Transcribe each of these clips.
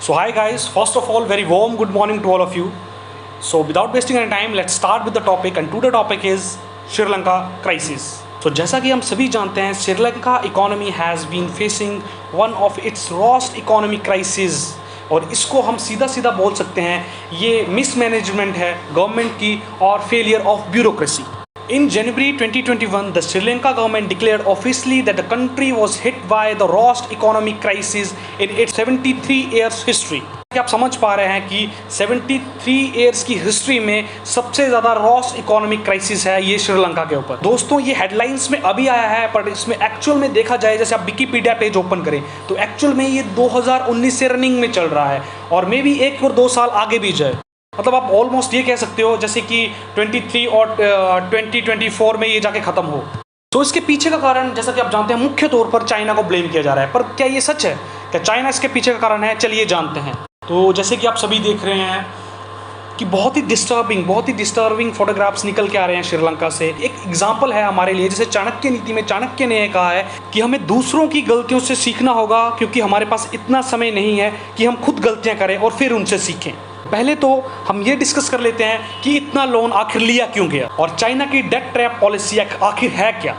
So hi guys, first of all, very warm good morning to all of you. So without wasting any time, let's start with the topic, and today's topic is Sri Lanka crisis. So जैसा कि हम सभी जानते हैं, Sri Lanka economy has been facing one of its worst economic crisis, और इसको हम सीधा सीधा बोल सकते हैं ये मिसमैनेजमेंट है गवर्नमेंट की और failure of bureaucracy. In January 2021, the Sri Lanka government declared officially that the country was hit by the worst economic crisis in its 73 years history. क्या आप समझ पा रहे हैं कि 73 ईयर्स की हिस्ट्री में सबसे ज़्यादा रॉस इकोनॉमिक क्राइसिस है ये श्रीलंका के ऊपर. दोस्तों, ये हेडलाइंस में अभी आया है, पर इसमें एक्चुअल में देखा जाए, जैसे आप विकिपीडिया पेज ओपन करें तो एक्चुअल में ये 2019 से रनिंग में चल रहा है और मे बी 1 और 2 साल आगे भी जाए. मतलब आप ऑलमोस्ट ये कह सकते हो जैसे कि 23 और 2024 में ये जाके ख़त्म हो. तो इसके पीछे का कारण, जैसा कि आप जानते हैं, मुख्य तौर पर चाइना को ब्लेम किया जा रहा है. पर क्या ये सच है? क्या चाइना इसके पीछे का कारण है? चलिए जानते हैं. तो जैसे कि आप सभी देख रहे हैं कि बहुत ही डिस्टर्बिंग फोटोग्राफ्स निकल के आ रहे हैं श्रीलंका से. एक एग्जाम्पल है हमारे लिए, जैसे चाणक्य नीति में चाणक्य ने कहा है कि हमें दूसरों की गलतियों से सीखना होगा, क्योंकि हमारे पास इतना समय नहीं है कि हम खुद गलतियां करें और फिर उनसे सीखें. पहले तो हम ये डिस्कस कर लेते हैं कि इतना लोन आखिर लिया क्यों गया, और चाइना की डेट ट्रैप पॉलिसी आखिर है क्या.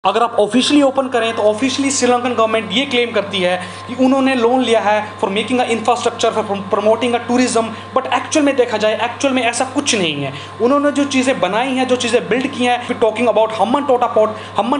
अगर आप ऑफिशियली ओपन करें तो ऑफिशियली श्रीलंकन गवर्नमेंट ये क्लेम करती है कि उन्होंने लोन लिया है for making a infrastructure, for promoting a tourism. But actual में देखा जाए, एक्चुअल में ऐसा कुछ नहीं है. उन्होंने जो चीज़ें बनाई हैं, जो चीज़ें बिल्ड की हैं, फिर टॉकिंग अबाउट हम्मन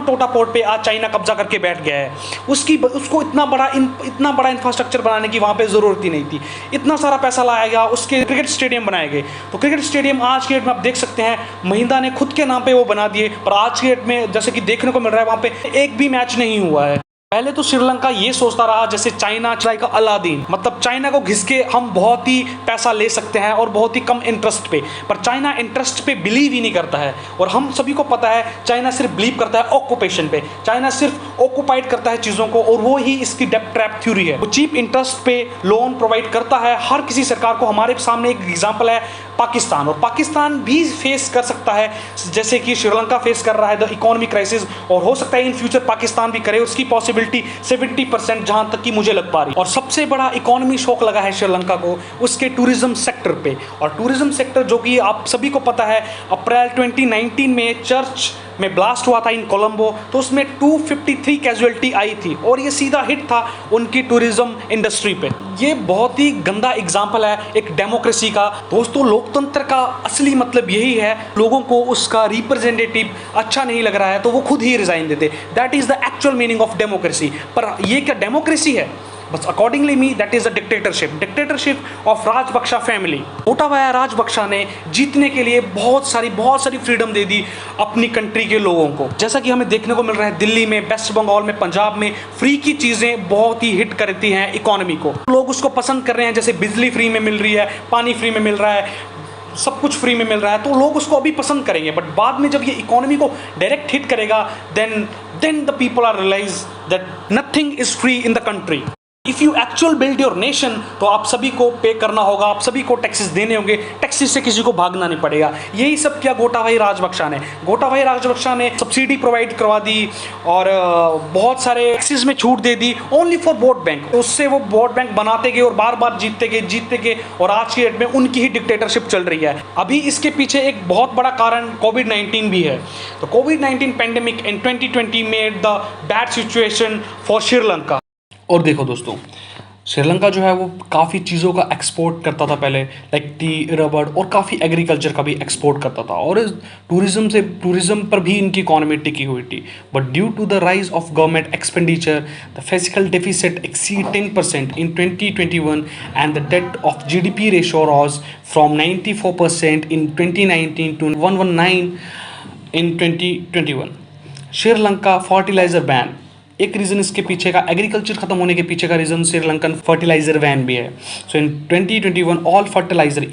टोटा पोर्ट पे आज चाइना कब्जा करके बैठ गया है. उसको इतना बड़ा इंफ्रास्ट्रक्चर बनाने की वहाँ पर ज़रूरत ही नहीं थी. इतना सारा पैसा लाया गया, उसके क्रिकेट स्टेडियम बनाए गए. तो क्रिकेट स्टेडियम आज के डेट में आप देख सकते हैं महिंद्रा ने खुद के नाम पर वो बना दिए, पर आज के डेट में जैसे कि देखने को मिल रहा है वहाँ पे एक भी मैच नहीं हुआ है. पहले तो श्रीलंका ये सोचता रहा जैसे चाइना का अलादीन, मतलब चाइना को घिस के हम बहुत ही पैसा ले सकते हैं और बहुत ही कम इंटरेस्ट पे. पर चाइना इंटरेस्ट पे बिलीव ही नहीं करता है, और हम सभी को पता है चाइना सिर्फ बिलीव करता है ऑक्यूपेशन पे. चाइना सिर्फ ऑक्यूपाइड करता है चीज़ों को, और वो ही इसकी डेट ट्रैप थ्योरी है. वो चीप इंटरेस्ट पे लोन प्रोवाइड करता है हर किसी सरकार को. हमारे सामने एक एग्जाम्पल है पाकिस्तान, और पाकिस्तान भी फेस कर सकता है जैसे कि श्रीलंका फेस कर रहा है द इकोनॉमिक क्राइसिस, और हो सकता है इन फ्यूचर पाकिस्तान भी करे. उसकी पॉसिबिलिटी 70% जहां तक की मुझे लग पा रही. और सबसे बड़ा इकोनॉमी शॉक लगा है श्रीलंका को उसके टूरिज्म सेक्टर पे. और टूरिज्म सेक्टर, जो कि आप सभी को पता है, अप्रैल 2019 में चर्च में ब्लास्ट हुआ था इन कोलंबो, तो उसमें 253 कैजुअलिटी आई थी, और ये सीधा हिट था उनकी टूरिज्म इंडस्ट्री पे. ये बहुत ही गंदा एग्जाम्पल है एक डेमोक्रेसी का. दोस्तों, लोकतंत्र का असली मतलब यही है, लोगों को उसका रिप्रेजेंटेटिव अच्छा नहीं लग रहा है तो वो खुद ही रिजाइन देते. That is the actual meaning of democracy. पर ये क्या डेमोक्रेसी है? बस accordingly me that is a dictatorship of Rajapaksa family. Gotabaya Rajapaksa ने जीतने के लिए बहुत सारी फ्रीडम दे दी अपनी कंट्री के लोगों को. जैसा कि हमें देखने को मिल रहा है दिल्ली में, वेस्ट बंगाल में, पंजाब में फ्री की चीज़ें बहुत ही हिट करती हैं इकोनॉमी को. लोग उसको पसंद कर रहे हैं, जैसे बिजली फ्री में मिल रही है, पानी फ्री में मिल रहा है, सब कुछ फ्री में मिल रहा है, तो लोग उसको अभी पसंद करेंगे. बट बाद में जब ये इकोनॉमी को डायरेक्ट हिट करेगा, then the people are realize that nothing is free in the country. If you actual build your nation, तो आप सभी को पे करना होगा, आप सभी को टैक्सेस देने होंगे. टैक्सेस से किसी को भागना नहीं पड़ेगा. यही सब किया गोटाबाया राजपक्षा ने सब्सिडी प्रोवाइड करवा दी और बहुत सारे टैक्सेस में छूट दे दी ओनली फॉर वोट बैंक. उससे वो वोट बैंक बनाते गए और बार बार जीतते गए, और आज की डेट में उनकी ही डिक्टेटरशिप चल रही है. अभी इसके पीछे एक बहुत बड़ा कारण कोविड-19 भी है. तो कोविड-19 pandemic in 2020 made the bad situation for Sri Lanka. और देखो दोस्तों, श्रीलंका जो है वो काफ़ी चीज़ों का एक्सपोर्ट करता था पहले, लाइक टी, रबड़, और काफ़ी एग्रीकल्चर का भी एक्सपोर्ट करता था, और टूरिज़्म पर भी इनकी इकोनॉमी टिकी हुई थी. But due to the rise of government expenditure, the fiscal deficit exceed 10% in 2021, and the debt of GDP ratio rose from 94% in 2019 to 119 in 2021. Sri Lanka fertilizer ban, एक रीज़न इसके पीछे का, एग्रीकल्चर खत्म होने के पीछे का रीज़न श्रीलंकन फर्टिलाइजर बैन भी है. So in 2021 all fertiliser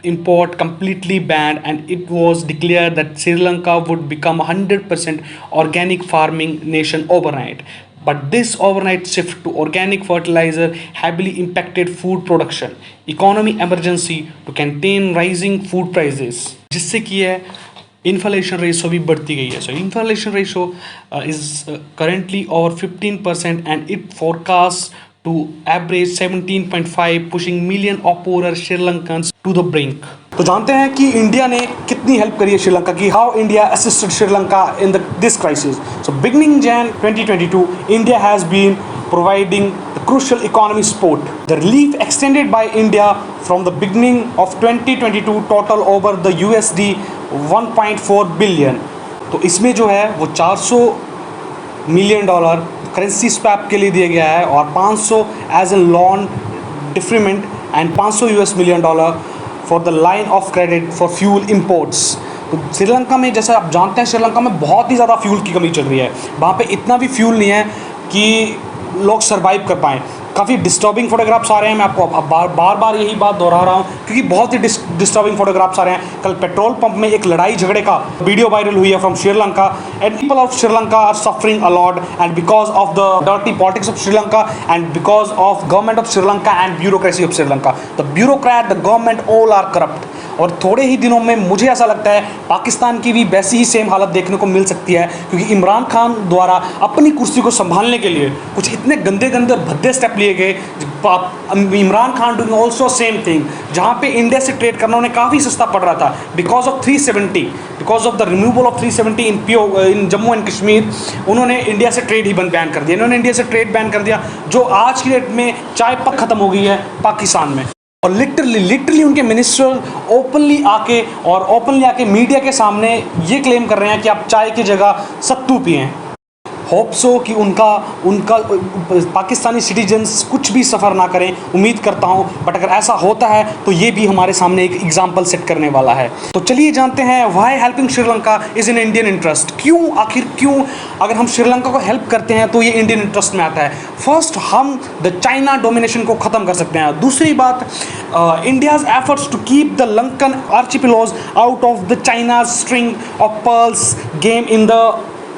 import completely banned, and it was declared that Sri Lanka would become 100% organic farming nation overnight. But this overnight shift to organic fertilizer heavily impacted food production, economy emergency to contain rising food prices, जिससे कि है inflation ratio भी बढ़ती गई है. सो inflation ratio is currently over 15% and it forecast to average 17.5, pushing million of poorer Sri Lankans to the brink. तो जानते हैं कि इंडिया ने कितनी हेल्प करी है श्रीलंका की, how India assisted Sri Lanka in this crisis. So beginning Jan 2022, India has been providing the crucial economy support. The relief extended by India from the beginning of 2022 total over the USD 1.4 billion. तो इसमें जो है वो $400 million currency swap के लिए दिया गया है और 500 as a loan different and 500 US million for the line of credit for fuel imports. तो श्रीलंका में, जैसे आप जानते हैं, श्रीलंका में बहुत ही ज़्यादा फ्यूल की कमी चल रही है. वहाँ पे इतना भी फ्यूल नहीं है कि लोग सर्वाइव कर पाएँ. काफ़ी डिस्टर्बिंग फोटोग्राफ्स आ रहे हैं. मैं आपको बार बार यही बात दोहरा रहा हूँ क्योंकि बहुत ही डिस्टर्बिंग फोटोग्राफ्स आ रहे हैं. कल पेट्रोल पंप में एक लड़ाई झगड़े का वीडियो वायरल हुई है from Sri Lanka and people of Sri Lanka are suffering a lot and because of the dirty politics of Sri Lanka and because of government of Sri Lanka and bureaucracy of Sri Lanka. The bureaucrat, the government, all are corrupt. और थोड़े ही दिनों में मुझे ऐसा लगता है पाकिस्तान की भी वैसी ही सेम हालत देखने को मिल सकती है क्योंकि इमरान खान द्वारा अपनी कुर्सी को संभालने के लिए कुछ इतने गंदे गंदे भद्दे स्टेप लिए गए. Imran Khan doing also same thing. जहाँ पे इंडिया से ट्रेड करना उन्हें काफ़ी सस्ता पड़ रहा था because of 370, because of the removal of 370 in Jammu and Kashmir, उन्होंने इंडिया से ट्रेड ही बैन कर दिया. इन्होंने इंडिया से ट्रेड बैन कर दिया जो आज की डेट में चाय पक खत्म हो गई है पाकिस्तान में. और लिटरली उनके मिनिस्टर ओपनली आके मीडिया के सामने ये क्लेम कर रहे हैं कि आप चाय की जगह सत्तू पिएं. होप सो कि उनका पाकिस्तानी सिटीजन्स कुछ भी सफ़र ना करें, उम्मीद करता हूं. बट अगर ऐसा होता है तो ये भी हमारे सामने एक एग्जाम्पल सेट करने वाला है. तो चलिए जानते हैं why helping Sri Lanka is in Indian interest. क्यों अगर हम श्रीलंका को हेल्प करते हैं तो ये इंडियन इंटरेस्ट में आता है. फर्स्ट, हम द चाइना डोमिनेशन को ख़त्म कर सकते हैं. दूसरी बात, India's efforts to keep the Lankan archipelago out of the China's string of pearls game in the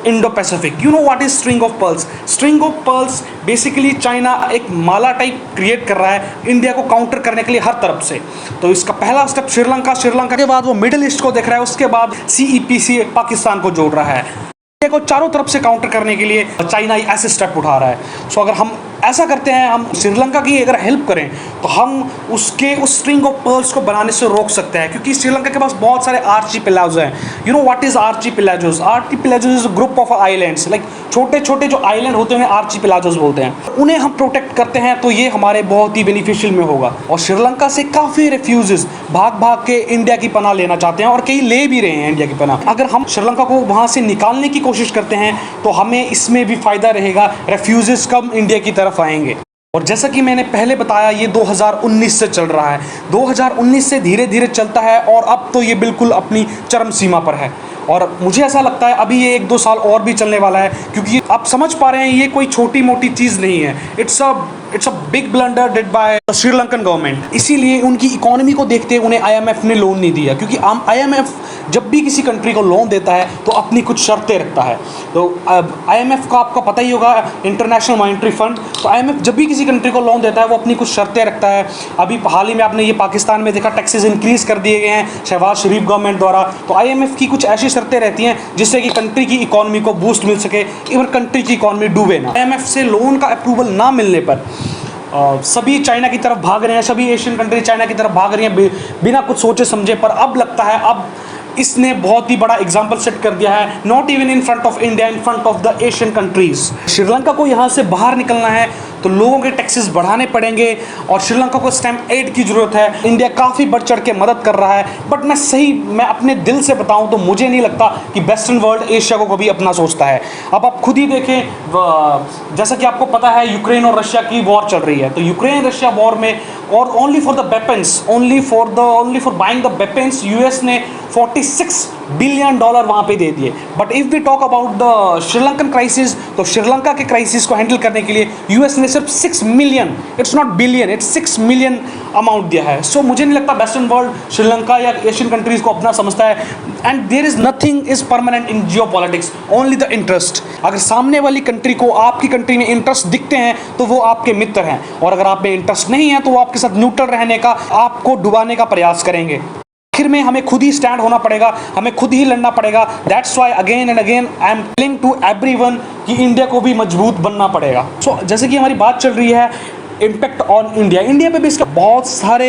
Indo-Pacific. You know what is string of pearls? String of pearls basically China एक माला type create कर रहा है India को counter करने के लिए हर तरफ से. तो इसका पहला स्टेप श्रीलंका के बाद वो मिडिल ईस्ट को देख रहा है, उसके बाद CEP से पाकिस्तान को जोड़ रहा है. इंडिया को चारों तरफ से काउंटर करने के लिए चाइना ऐसे स्टेप उठा रहा है. सो अगर हम ऐसा करते हैं, हम श्रीलंका की अगर हेल्प करें तो हम उसके उस स्ट्रिंग ऑफ पर्ल्स को बनाने से रोक सकते हैं क्योंकि श्रीलंका के पास बहुत सारे आर्चिपेलागोस हैं. You know what is archipelagos? Archipelagos is a group of islands. Like छोटे छोटे जो आइलैंड होते हैं आर्चिपेलागोस बोलते हैं. उन्हें हम प्रोटेक्ट करते हैं तो ये हमारे बहुत ही बेनिफिशियल में होगा. और श्रीलंका से काफ़ी रेफ्यूजीज भाग के इंडिया की पनाह लेना चाहते हैं और कई ले भी रहे हैं इंडिया की पनाह. अगर हम श्रीलंका को वहाँ से निकालने की कोशिश करते हैं तो हमें इसमें भी फ़ायदा रहेगा. रेफ्यूजीज कम इंडिया की तरफ आएंगे. और जैसा कि मैंने पहले बताया, ये 2019 से चल रहा है. 2019 से धीरे धीरे चलता है और अब तो ये बिल्कुल अपनी चरम सीमा पर है. और मुझे ऐसा लगता है अभी ये 1-2 साल और भी चलने वाला है क्योंकि आप समझ पा रहे हैं ये कोई छोटी मोटी चीज़ नहीं है. It's a big blunder did by the Sri Lankan government. इसीलिए उनकी इकोनॉमी को देखते उन्हें IMF ने लोन नहीं दिया क्योंकि IMF जब भी किसी कंट्री को लोन देता है तो अपनी कुछ शर्तें रखता है. तो IMF का आपको पता ही होगा, इंटरनेशनल मॉनेटरी फंड. तो IMF जब भी किसी कंट्री को लोन देता है वो अपनी कुछ शर्तें रखता है. अभी हाल ही में आपने ये पाकिस्तान में देखा, टैक्सेस इंक्रीज़ कर दिए गए हैं शहबाज शरीफ गवर्नमेंट द्वारा. तो IMF की कुछ ऐसी शर्तें रहती हैं जिससे कि कंट्री की इकोनॉमी को बूस्ट मिल सके, इवन कंट्री की इकोनॉमी डूबे ना. IMF से लोन का अप्रूवल ना मिलने पर सभी चाइना की तरफ भाग रहे हैं, सभी एशियन कंट्री चाइना की तरफ भाग रही हैं बिना कुछ सोचे समझे. पर अब लगता है अब इसने बहुत ही बड़ा एग्जाम्पल सेट कर दिया है, not even in front of India, in front of the Asian countries. Sri Lanka को यहाँ से बाहर निकलना है तो लोगों के टैक्सेस बढ़ाने पड़ेंगे और श्रीलंका को स्टैम्प एड की ज़रूरत है. इंडिया काफ़ी बढ़ चढ़ के मदद कर रहा है. बट मैं अपने दिल से बताऊं तो मुझे नहीं लगता कि वेस्टर्न वर्ल्ड एशिया को कभी अपना सोचता है. अब आप खुद ही देखें, जैसा कि आपको पता है यूक्रेन और रशिया की वॉर चल रही है. तो यूक्रेन रशिया वॉर में और only for the weapons, only for buying the weapons US ने $46 बिलियन वहाँ पे दे दिए. But if we talk about the Sri Lankan crisis, तो श्रीलंका के क्राइसिस को हैंडल करने के लिए US ने सिर्फ 6 million, it's not billion, it's 6 million amount दिया है. सो मुझे नहीं लगता वेस्टर्न वर्ल्ड श्रीलंका या एशियन कंट्रीज़ को अपना समझता है. And there is nothing is permanent in geopolitics, only the interest. अगर सामने वाली कंट्री को आपकी कंट्री में इंटरेस्ट दिखते हैं तो वो आपके मित्र हैं, और अगर आप में इंटरेस्ट नहीं है तो वो आपके साथ न्यूट्रल रहने का, आपको डुबाने का प्रयास करेंगे. आखिर में हमें खुद ही स्टैंड होना पड़ेगा, हमें खुद ही लड़ना पड़ेगा। That's why again and again I am telling to everyone कि इंडिया को भी मजबूत बनना पड़ेगा। सो जैसे कि हमारी बात चल रही है इम्पैक्ट ऑन इंडिया पे भी इसका बहुत सारे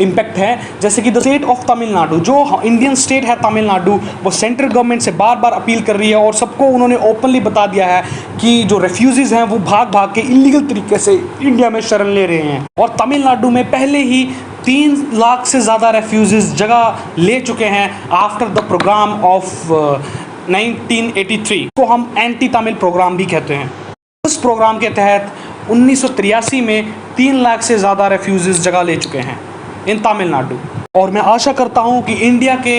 इम्पैक्ट हैं। जैसे कि द स्टेट ऑफ तमिलनाडु, जो इंडियन स्टेट है तमिलनाडु, वो सेंट्रल गवर्नमेंट से बार बार अपील कर रही है और सबको उन्होंने ओपनली बता दिया है कि जो रेफ्यूजीज हैं वो भाग भाग के इलीगल तरीके से इंडिया में शरण ले रहे हैं। और तमिलनाडु में पहले ही 3 लाख से ज़्यादा रेफ्यूजीज जगह ले चुके हैं आफ्टर द प्रोग्राम ऑफ 1983 को हम एंटी तमिल प्रोग्राम भी कहते हैं। उस प्रोग्राम के तहत 1983 में 3 लाख से ज़्यादा रेफ्यूजीज जगह ले चुके हैं इन तमिलनाडु। और मैं आशा करता हूं कि इंडिया के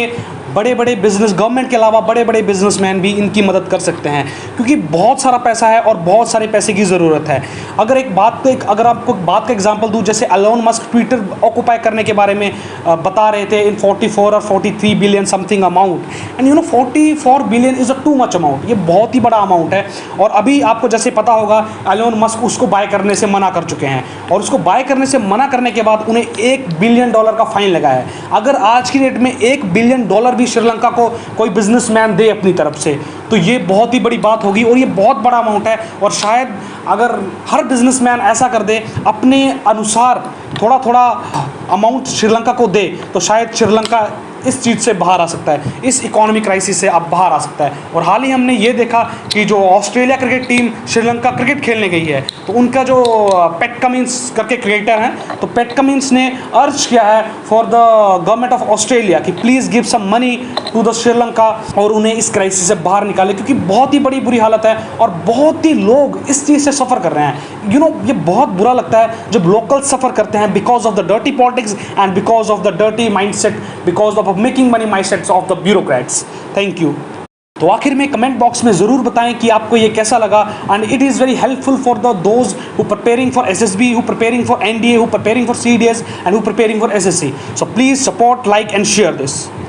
बड़े बड़े बिजनेस, गवर्नमेंट के अलावा बड़े बड़े बिजनेसमैन भी इनकी मदद कर सकते हैं, क्योंकि बहुत सारा पैसा है और बहुत सारे पैसे की ज़रूरत है। अगर आपको बात का एग्जांपल दूं, जैसे एलोन मस्क ट्विटर ऑक्यूपाई करने के बारे में बता रहे थे इन 44 और 43 billion something amount, and 44 billion is a too much amount. ये बहुत ही बड़ा अमाउंट है। और अभी आपको जैसे पता होगा एलोन मस्क उसको बाय करने से मना कर चुके हैं, और उसको बाय करने से मना करने के बाद उन्हें $1 बिलियन का फाइन लगा है। अगर आज की डेट में $1 बिलियन भी श्रीलंका को कोई बिजनेसमैन दे अपनी तरफ से, तो ये बहुत ही बड़ी बात होगी और ये बहुत बड़ा अमाउंट है। और शायद अगर हर बिजनेसमैन ऐसा कर दे, अपने अनुसार थोड़ा थोड़ा अमाउंट श्रीलंका को दे, तो शायद श्रीलंका इस चीज़ से बाहर आ सकता है, इस इकोनॉमिक क्राइसिस से अब बाहर आ सकता है। और हाल ही हमने ये देखा कि जो Australia cricket team Sri Lanka cricket खेलने गई है, तो उनका जो पैट कमिंस करके क्रिकेटर हैं, तो पैट कमिंस ने अर्ज किया है for the government of Australia कि please give some money to the Sri Lanka और उन्हें इस क्राइसिस से बाहर निकाले, क्योंकि बहुत ही बड़ी बुरी हालत है और बहुत ही लोग इस चीज़ से सफ़र कर रहे हैं। ये बहुत बुरा लगता है जब लोकल सफ़र करते हैं because of the dirty politics and because of the dirty mindset, because of making money mindsets of the bureaucrats. Thank you. तो आखिर में कमेंट बॉक्स में ज़रूर बताएं कि आपको ये कैसा लगा, and it is very helpful for those who preparing for SSB, who preparing for NDA, who preparing for CDS and who preparing for SSC। So please support, like and share this.